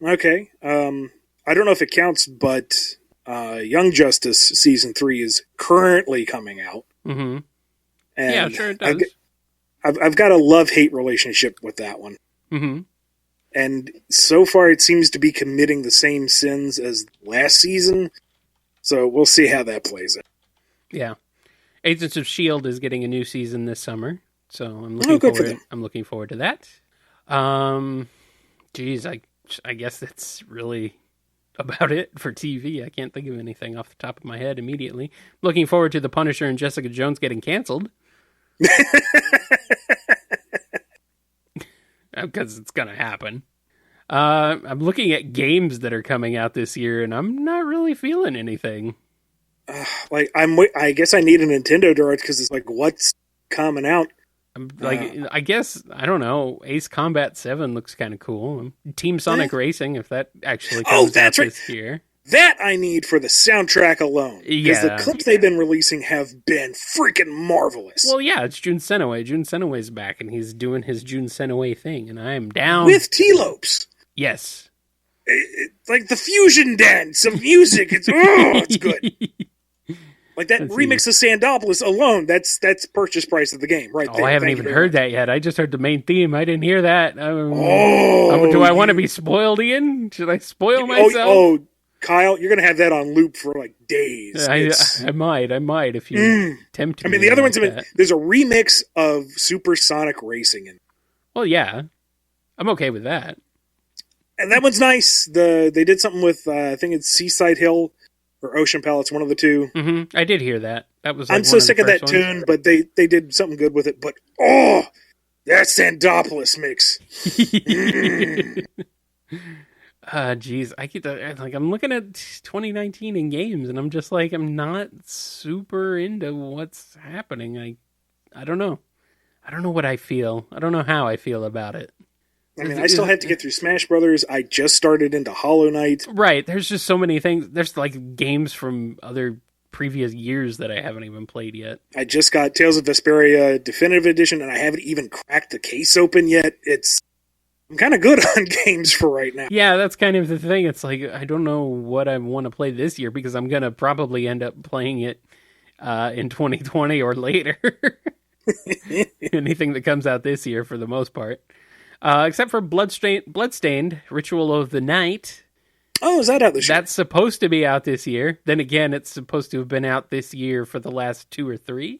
Okay. I don't know if it counts, but Young Justice season 3 is currently coming out. Mm-hmm. And yeah, sure it does. I've got a love-hate relationship with that one. Mm-hmm. And so far, it seems to be committing the same sins as last season. So we'll see how that plays out. Yeah. Agents of S.H.I.E.L.D. is getting a new season this summer. So I'm looking forward to that. Geez, I guess that's really about it for TV. I can't think of anything off the top of my head immediately. Looking forward to The Punisher and Jessica Jones getting canceled. Because it's going to happen. I'm looking at games that are coming out this year, and I'm not really feeling anything. I guess I need a Nintendo Direct because it's like, what's coming out? I guess, I don't know, Ace Combat 7 looks kind of cool. Team Sonic Racing, if that actually comes out this year. That I need for the soundtrack alone. Because the clips they've been releasing have been freaking marvelous. Well, yeah, it's Jun Senoway. Jun Senoway's back, and he's doing his Jun Senoway thing, and I am down. With T-Lopes. Yes. It's like the fusion dance of music. It's good. Like that remix of Sandopoulos alone, that's purchase price of the game, right there. I haven't even heard that yet. I just heard the main theme. I didn't hear that. Do I want to be spoiled, Ian? Should I spoil myself? Kyle, you're going to have that on loop for like days. I might if you tempt me. I mean, the other ones, there's a remix of Supersonic Racing. Well, yeah. I'm okay with that. And that one's nice. They did something with, I think it's Seaside Hill or Ocean Palace, one of the two. Mm-hmm. I did hear that. That was. Like I'm so sick of that tune, but they did something good with it. But, that Sandopoulos mix. Geez, I'm looking at 2019 in games, and I'm just like, I'm not super into what's happening. I don't know. I don't know what I feel. I don't know how I feel about it. I mean, I still have to get through Smash Brothers. I just started into Hollow Knight. Right. There's just so many things. There's like games from other previous years that I haven't even played yet. I just got Tales of Vesperia Definitive Edition, and I haven't even cracked the case open yet. I'm kind of good on games for right now. Yeah, that's kind of the thing. It's like, I don't know what I want to play this year because I'm going to probably end up playing it in 2020 or later. Anything that comes out this year for the most part. Except for Bloodstained, Ritual of the Night. Oh, is that out this year? That's supposed to be out this year. Then again, it's supposed to have been out this year for the last 2 or 3.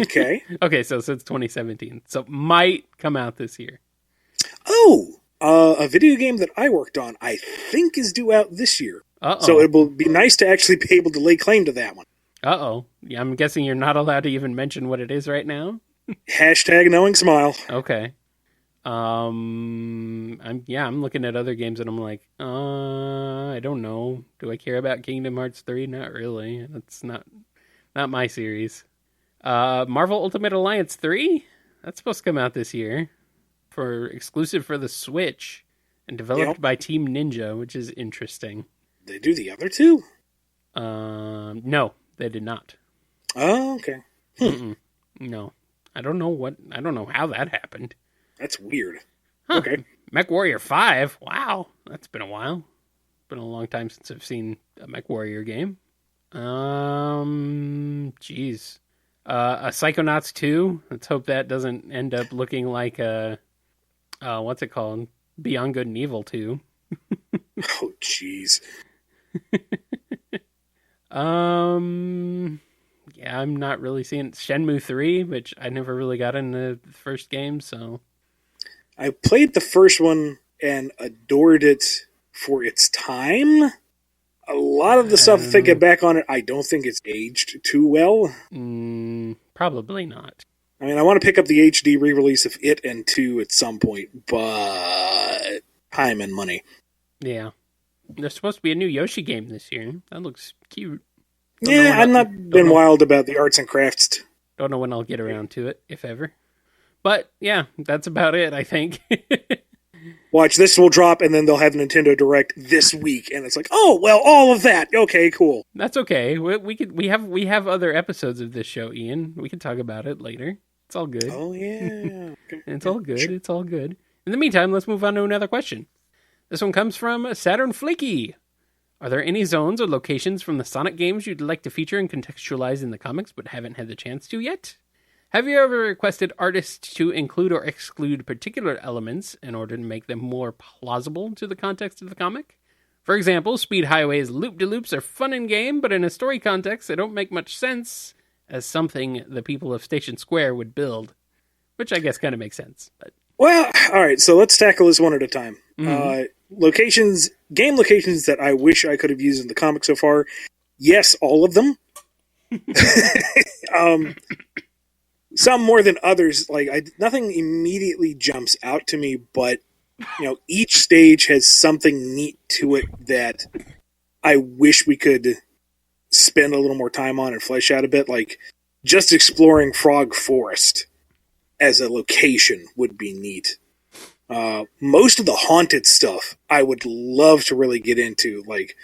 Okay. Okay, so since 2017. So it might come out this year. A video game that I worked on, I think is due out this year. Uh-oh. So it will be nice to actually be able to lay claim to that one. Uh-oh. Yeah, I'm guessing you're not allowed to even mention what it is right now? Hashtag knowing smile. Okay. I'm looking at other games and I'm like, I don't know. Do I care about Kingdom Hearts 3? Not really. That's not my series. Marvel Ultimate Alliance 3? That's supposed to come out this year. Exclusive for the Switch. And developed by Team Ninja, which is interesting. They do the other two? No, they did not. Oh, okay. No. I don't know how that happened. That's weird. Huh. Okay. MechWarrior 5. Wow. That's been a while. Been a long time since I've seen a MechWarrior game. Jeez. A Psychonauts 2. Let's hope that doesn't end up looking like what's it called? Beyond Good and Evil 2. Oh, jeez. Yeah, I'm not really seeing Shenmue 3, which I never really got in the first game, so. I played the first one and adored it for its time. A lot of the stuff, thinking back on it, I don't think it's aged too well. Probably not. I mean, I want to pick up the HD re-release of it and 2 at some point, but time and money. Yeah. There's supposed to be a new Yoshi game this year. That looks cute. I've not been wild about the arts and crafts. Don't know when I'll get around to it, if ever. But, yeah, that's about it, I think. Watch, this will drop, and then they'll have Nintendo Direct this week, and it's like, oh, well, all of that. Okay, cool. That's okay. We have other episodes of this show, Ian. We can talk about it later. It's all good. Oh, yeah. Okay. It's all good. It's all good. In the meantime, let's move on to another question. This one comes from Saturn-Flicky. Are there any zones or locations from the Sonic games you'd like to feature and contextualize in the comics but haven't had the chance to yet? Have you ever requested artists to include or exclude particular elements in order to make them more plausible to the context of the comic? For example, Speed Highway's loop-de-loops are fun in game, but in a story context, they don't make much sense as something the people of Station Square would build. Which I guess kind of makes sense. But... Well, all right, so let's tackle this one at a time. Mhm. Game locations that I wish I could have used in the comic so far. Yes, all of them. Some more than others. Nothing immediately jumps out to me, but each stage has something neat to it that I wish we could spend a little more time on and flesh out a bit. Like just exploring Frog Forest as a location would be neat. Most of the haunted stuff I would love to really get into, like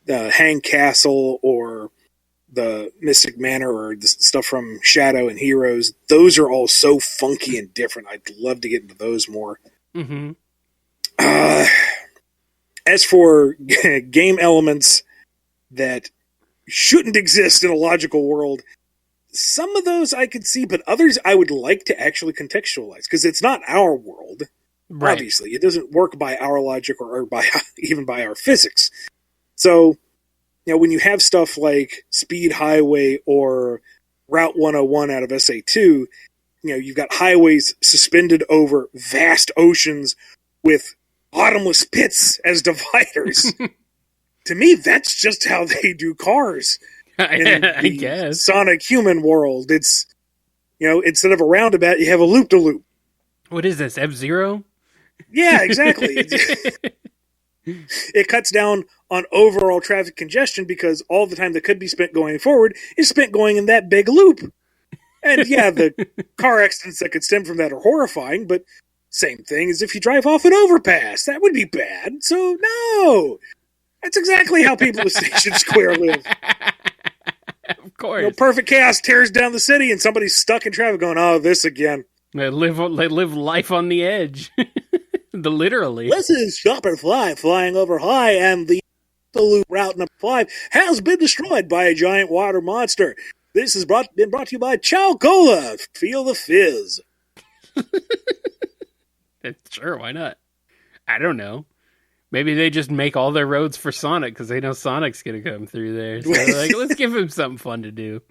the Hang Castle or the Mystic Manor or the stuff from Shadow and Heroes. Those are all so funky and different. I'd love to get into those more. Mm-hmm. As for game elements that shouldn't exist in a logical world, some of those I could see, but others I would like to actually contextualize, because it's not our world. Right. Obviously, it doesn't work by our logic or by even by our physics. So, when you have stuff like Speed Highway or Route 101 out of SA2, you've got highways suspended over vast oceans with bottomless pits as dividers. To me, that's just how they do cars. I guess. Sonic human world. It's, instead of a roundabout, you have a loop-de-loop. What is this, F-Zero? Yeah, exactly. It cuts down on overall traffic congestion because all the time that could be spent going forward is spent going in that big loop. And yeah, the car accidents that could stem from that are horrifying, but same thing as if you drive off an overpass. That would be bad. So, no. That's exactly how people at Station Square live. Of course. Perfect chaos tears down the city and somebody's stuck in traffic going, oh, this again. They live life on the edge. Literally. This is Stop and Fly flying over high, and the loop route number 5 has been destroyed by a giant water monster. This has been brought to you by Chow Cola. Feel the fizz. Sure, why not? I don't know. Maybe they just make all their roads for Sonic because they know Sonic's going to come through there. So let's give him something fun to do.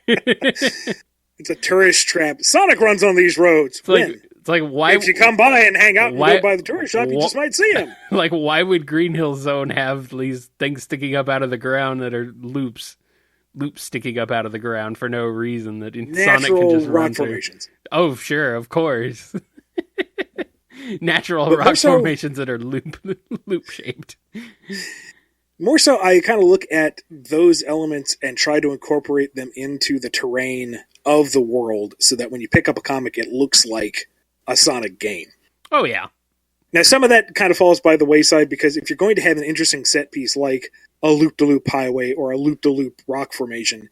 It's a tourist trap. Sonic runs on these roads. It's like why? If you come by and hang out and go by the tourist shop, you just might see him. Like, why would Green Hill Zone have these things sticking up out of the ground that are loops sticking up out of the ground for no reason that Sonic can just run through? Formations. Oh, sure, of course. Natural rock formations that are loop shaped. More so, I kind of look at those elements and try to incorporate them into the terrain of the world so that when you pick up a comic, it looks like a Sonic game. Oh, yeah. Now, some of that kind of falls by the wayside because if you're going to have an interesting set piece like a loop-de-loop highway or a loop-de-loop rock formation,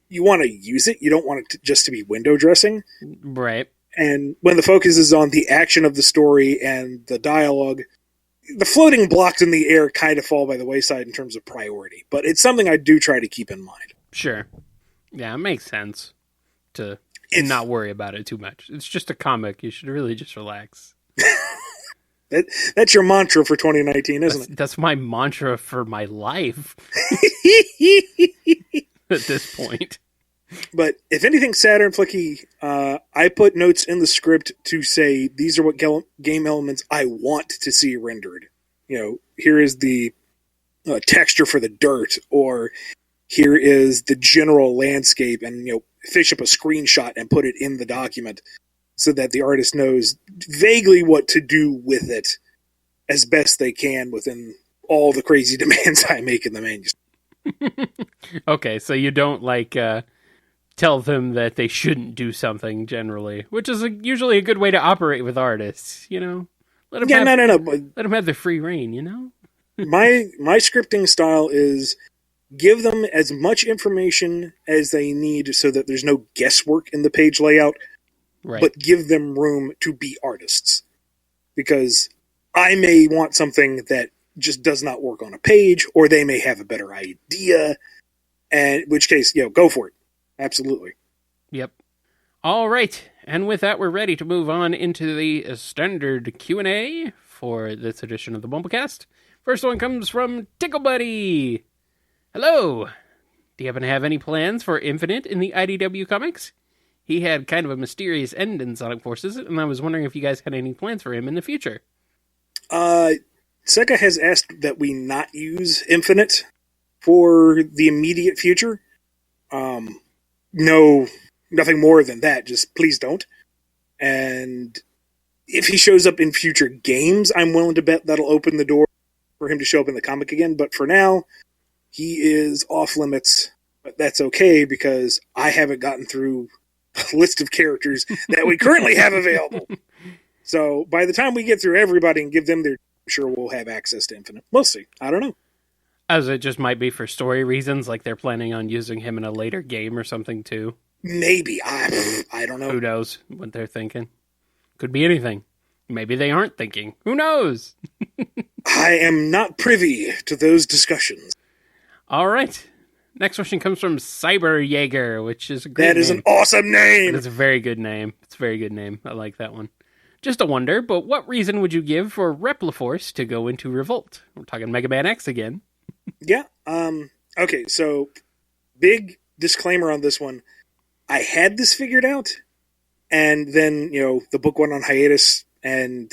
you want to use it. You don't want it just to be window dressing. Right. And when the focus is on the action of the story and the dialogue, the floating blocks in the air kind of fall by the wayside in terms of priority. But it's something I do try to keep in mind. Sure. Yeah, it makes sense to not worry about it too much. It's just a comic. You should really just relax. That's your mantra for 2019, isn't it? That's my mantra for my life. At this point. But if anything, Saturn-Flicky, I put notes in the script to say these are what game elements I want to see rendered. Here is the texture for the dirt, or here is the general landscape, and fish up a screenshot and put it in the document so that the artist knows vaguely what to do with it as best they can within all the crazy demands I make in the manuscript. Okay, so you don't tell them that they shouldn't do something generally, which is usually a good way to operate with artists, Let them have their free reign, My scripting style is give them as much information as they need so that there's no guesswork in the page layout, right, but give them room to be artists. Because I may want something that just does not work on a page, or they may have a better idea, and in which case, go for it. Absolutely. Yep. All right, and with that, we're ready to move on into the standard Q&A for this edition of the BumbleKast. First one comes from Tickle Buddy. Hello. Do you happen to have any plans for Infinite in the IDW comics? He had kind of a mysterious end in Sonic Forces, and I was wondering if you guys had any plans for him in the future. Sega has asked that we not use Infinite for the immediate future. No, nothing more than that. Just please don't. And if he shows up in future games, I'm willing to bet that'll open the door for him to show up in the comic again. But for now, he is off limits. But that's okay because I haven't gotten through a list of characters that we currently have available. So by the time we get through everybody and give them their, I'm sure we'll have access to Infinite. We'll see. I don't know. As it just might be for story reasons, like they're planning on using him in a later game or something too. Maybe. I don't know. Who knows what they're thinking? Could be anything. Maybe they aren't thinking. Who knows? I am not privy to those discussions. All right. Next question comes from Cyber Jaeger, which is a great name. That is an awesome name. It's a very good name. It's a very good name. I like that one. Just a wonder, but what reason would you give for Repliforce to go into Revolt? We're talking Mega Man X again. Yeah. Okay, so big disclaimer on this one. I had this figured out, and then, the book went on hiatus, and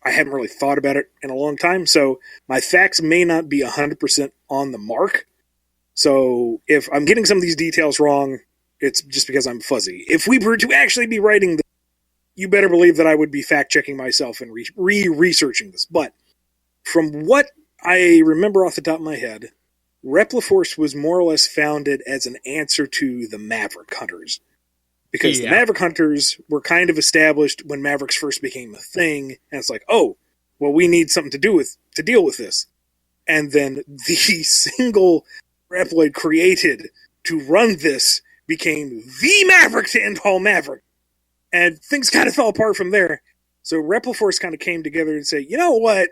I haven't really thought about it in a long time, so my facts may not be 100% on the mark. So if I'm getting some of these details wrong, it's just because I'm fuzzy. If we were to actually be writing this, you better believe that I would be fact-checking myself and researching this. But from what I remember off the top of my head, Repliforce was more or less founded as an answer to the Maverick Hunters. Because the Maverick Hunters were kind of established when Mavericks first became a thing, and it's like, oh, well, we need something to deal with this. And then the single Reploid created to run this became the Maverick to end all Maverick. And things kind of fell apart from there. So Repliforce kind of came together and say, you know what?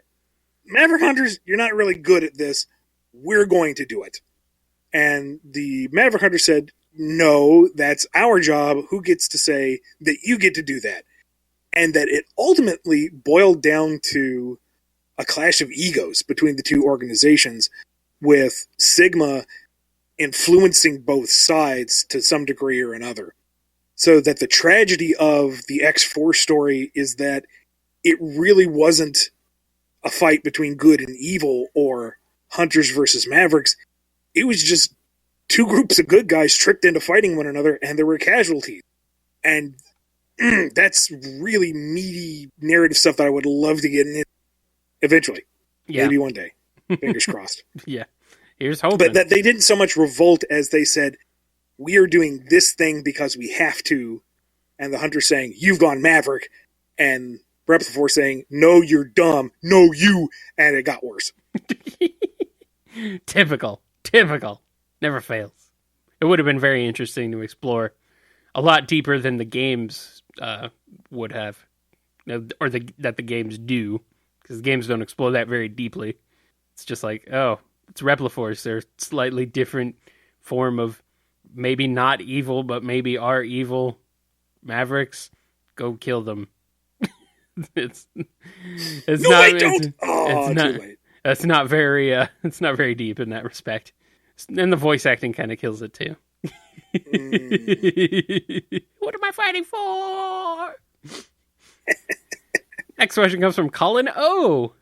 Maverick Hunters, you're not really good at this. We're going to do it. And the Maverick Hunter said, no, that's our job. Who gets to say that you get to do that? And that it ultimately boiled down to a clash of egos between the two organizations, with Sigma influencing both sides to some degree or another. So that the tragedy of the X4 story is that it really wasn't a fight between good and evil or Hunters versus Mavericks. It was just two groups of good guys tricked into fighting one another, and there were casualties. And that's really meaty narrative stuff that I would love to get in eventually. Yeah. Maybe one day. Fingers crossed. Yeah. Here's hoping. But that they didn't so much revolt as they said, we are doing this thing because we have to. And the Hunter saying, you've gone Maverick. And Repliforce saying, no, you're dumb. No, you. And it got worse. Typical. Never fails. It would have been very interesting to explore a lot deeper than the games would have. Or that the games do. Because the games don't explore that very deeply. It's just like, oh, it's Repliforce. They're a slightly different form of maybe not evil, but maybe are evil Mavericks. Go kill them. It's no, not. Wait, don't. It's not. Too late. It's not very. It's not very deep in that respect. And the voice acting kind of kills it too. What am I fighting for? Next question comes from Colin O.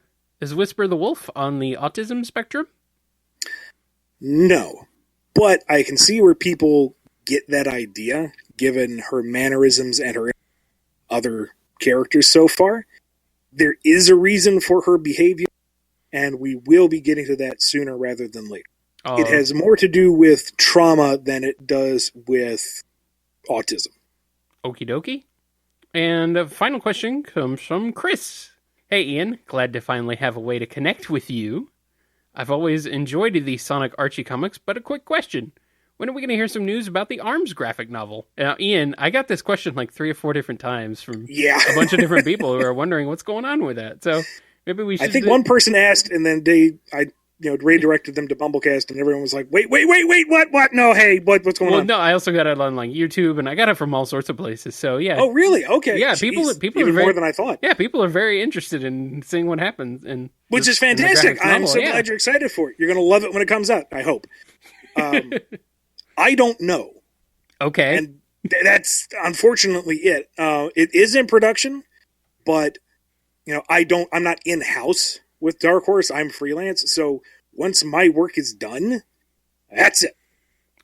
Is Whisper the Wolf on the autism spectrum? No. But I can see where people get that idea, given her mannerisms and her other characters so far. There is a reason for her behavior, and we will be getting to that sooner rather than later. It has more to do with trauma than it does with autism. Okie dokie. And the final question comes from Chris. Hey, Ian. Glad to finally have a way to connect with you. I've always enjoyed the Sonic Archie comics, but a quick question. When are we going to hear some news about the ARMS graphic novel? Now, Ian, I got this question like 3 or 4 different times from a bunch of different people who are wondering what's going on with that. So maybe we should... I think one person asked, and then redirected them to BumbleKast, and everyone was like, wait, what? No, hey, what's going on? No, I also got it on like YouTube, and I got it from all sorts of places. So yeah. Oh, really? Okay. Yeah, Jeez. people even are very, more than I thought. Yeah, people are very interested in seeing what happens, and which is fantastic. I'm so glad you're excited for it. You're going to love it when it comes out. I hope. I don't know. Okay. And that's unfortunately it. It is in production, but I'm not in house with Dark Horse. I'm freelance, so once my work is done, that's it.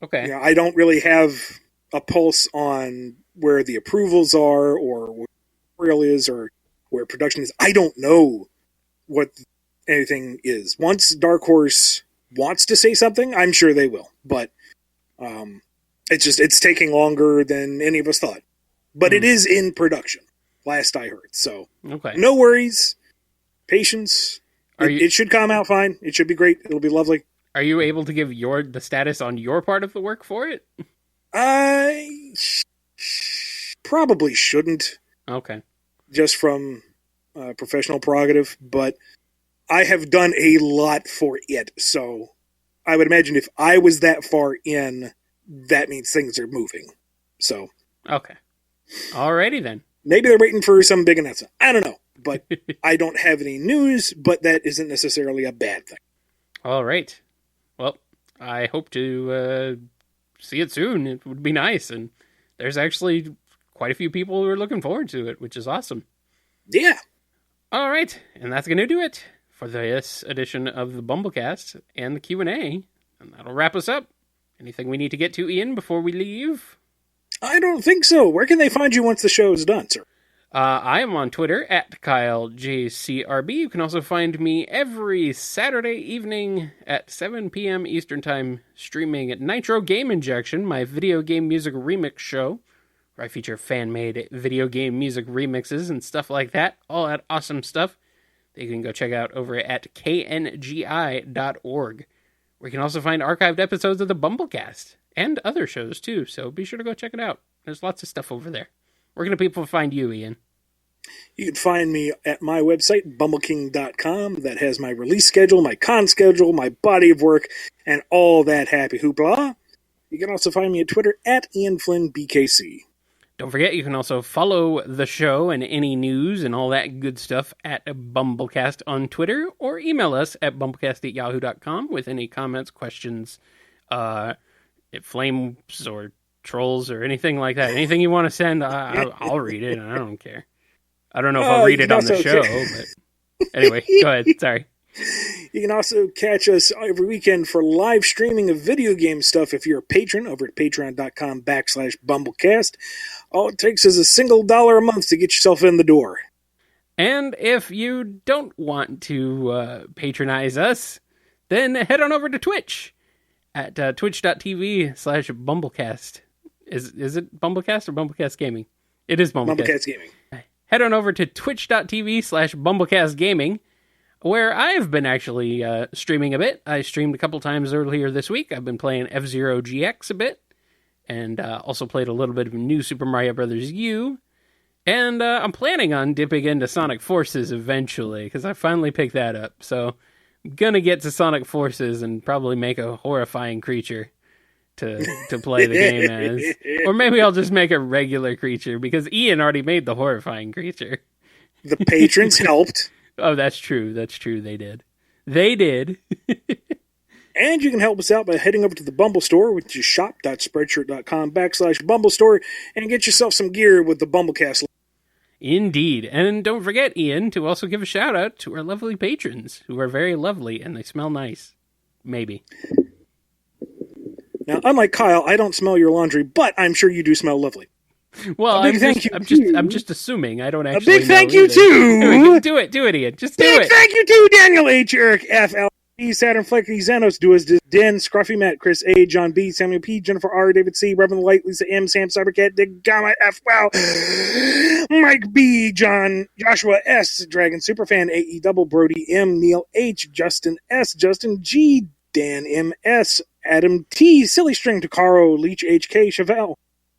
Okay. I don't really have a pulse on where the approvals are, or where the material is, or where production is. I don't know what anything is. Once Dark Horse wants to say something, I'm sure they will. But it's taking longer than any of us thought. But it is in production, last I heard. So no worries, patience. It should come out fine. It should be great. It'll be lovely. Are you able to give the status on your part of the work for it? I probably shouldn't. Okay. Just from professional prerogative, but I have done a lot for it, so I would imagine if I was that far in, that means things are moving. So. Okay. Alrighty then. Maybe they're waiting for some big announcement. I don't know, but I don't have any news, but that isn't necessarily a bad thing. All right. Well, I hope to see it soon. It would be nice, and there's actually quite a few people who are looking forward to it, which is awesome. Yeah. All right, and that's going to do it for this edition of the BumbleKast and the Q&A, and that'll wrap us up. Anything we need to get to, Ian, before we leave? I don't think so. Where can they find you once the show is done, sir? I am on Twitter at KyleJCRB. You can also find me every Saturday evening at 7 p.m. Eastern Time, streaming at Nitro Game Injection, my video game music remix show, where I feature fan-made video game music remixes and stuff like that. All that awesome stuff that you can go check out over at kngi.org, where you can also find archived episodes of the BumbleKast and other shows too, so be sure to go check it out. There's lots of stuff over there. Where can people find you, Ian? You can find me at my website, bumbleking.com. That has my release schedule, my con schedule, my body of work, and all that happy hoopla. You can also find me at Twitter at IanFlynnBKC. Don't forget, you can also follow the show and any news and all that good stuff at BumbleKast on Twitter, or email us at bumblecast@yahoo.com with any comments, questions, flames, or trolls, or anything like that. Anything you want to send, I'll read it, and I don't care. I don't know if I'll read it on the show, but anyway, go ahead. Sorry. You can also catch us every weekend for live streaming of video game stuff if you're a patron over at patreon.com/BumbleKast. All it takes is $1 a month to get yourself in the door. And if you don't want to patronize us, then head on over to Twitch at twitch.tv/BumbleKast. Is it BumbleKast or BumbleKast Gaming? It is BumbleKast. BumbleKast Gaming. Head on over to twitch.tv/BumbleKast Gaming, where I have been actually streaming a bit. I streamed a couple times earlier this week. I've been playing F-Zero GX a bit, and also played a little bit of New Super Mario Bros. U. And I'm planning on dipping into Sonic Forces eventually, because I finally picked that up. So I'm going to get to Sonic Forces and probably make a horrifying creature to play the game as. Or maybe I'll just make a regular creature, because Ian already made the horrifying creature. The patrons helped. Oh, that's true. That's true. They did. They did. And you can help us out by heading over to the Bumble Store, which is shop.spreadshirt.com/Bumble Store, and get yourself some gear with the BumbleKast. Indeed. And don't forget, Ian, to also give a shout out to our lovely patrons, who are very lovely and they smell nice. Maybe. Now, unlike Kyle, I don't smell your laundry, but I'm sure you do smell lovely. Well, I'm just assuming. I don't actually. A big thank you to. Do it, Ian. Just do it. Big thank you to Daniel H. Eric F. L. E. Saturn-Flicky, Xanos, Duas, Den, ScruffyMatt, Chris A. John B. Samuel P. Jennifer R. David C. Reverend Light, Lisa M. Sam Cybercat, Dig Gamma F. Wow. Mike B. John Joshua S. Dragon Superfan A. E. Double Brody M. Neil H. Justin S. Justin G. Dan M. S. Adam T. Silly String Takaro Leech H.K. Chevelle.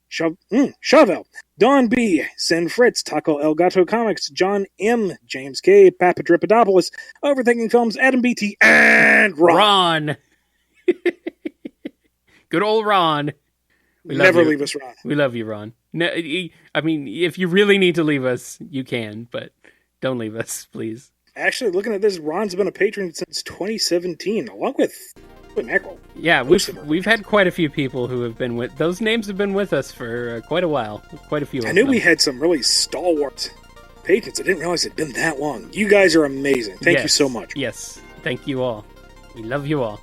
Chauvel, Don B, Sin Fritz, Taco El Gato Comics, John M, James K, Papadripadopoulos, Overthinking Films, Adam BT, and Ron. Good old Ron. Never leave us, Ron. We love you, Ron. No, I mean, if you really need to leave us, you can, but don't leave us, please. Actually, looking at this, Ron's been a patron since 2017, along with Mackerel. Yeah, we've had quite a few people who have been with... Those names have been with us for quite a while. Quite a few of them. I knew we had some really stalwart patrons. I didn't realize it'd been that long. You guys are amazing. Thank you so much. Yes, thank you all. We love you all.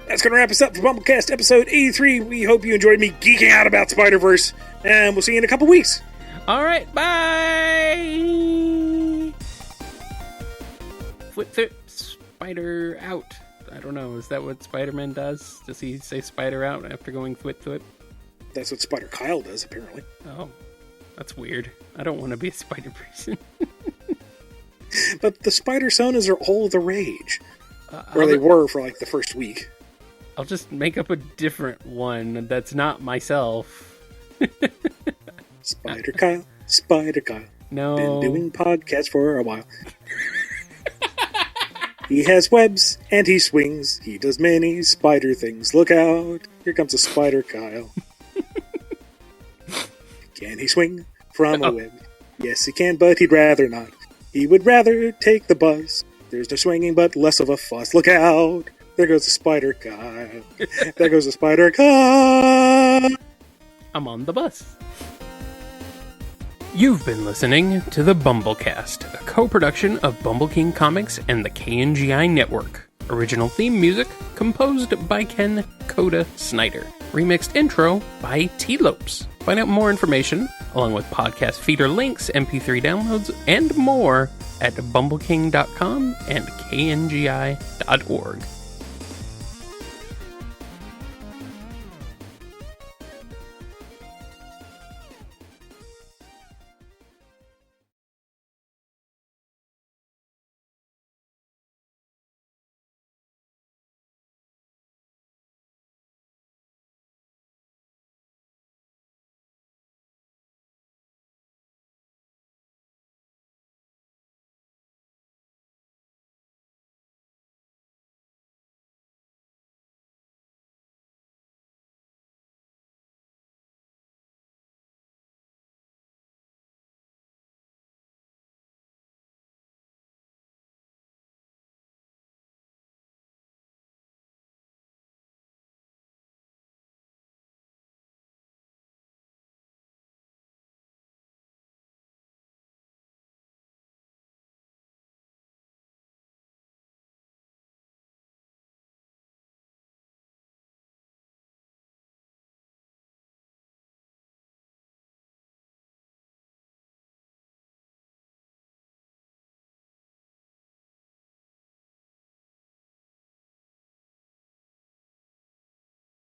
That's going to wrap us up for BumbleKast episode 83. We hope you enjoyed me geeking out about Spider-Verse, and we'll see you in a couple weeks. All right, bye! Flip spider out. I don't know, is that what Spider-Man does? Does he say spider out after going thwip? That's what Spider Kyle does, apparently. Oh, that's weird. I don't want to be a spider person. But the Spider-Sonas are all the rage. Or they were for like the first week. I'll just make up a different one that's not myself. Spider Kyle. No. Been doing podcasts for a while. He has webs, and he swings. He does many spider things. Look out. Here comes a Spider Kyle. Can he swing from a web? Yes, he can, but he'd rather not. He would rather take the bus. There's no swinging, but less of a fuss. Look out. There goes the Spider Kyle. There goes the Spider Kyle. I'm on the bus. You've been listening to the BumbleKast, a co-production of Bumble King Comics and the KNGI Network. Original theme music composed by Ken Coda Snyder. Remixed intro by T-Lopes. Find out more information, along with podcast feeder links, MP3 downloads, and more at bumbleking.com and kngi.org.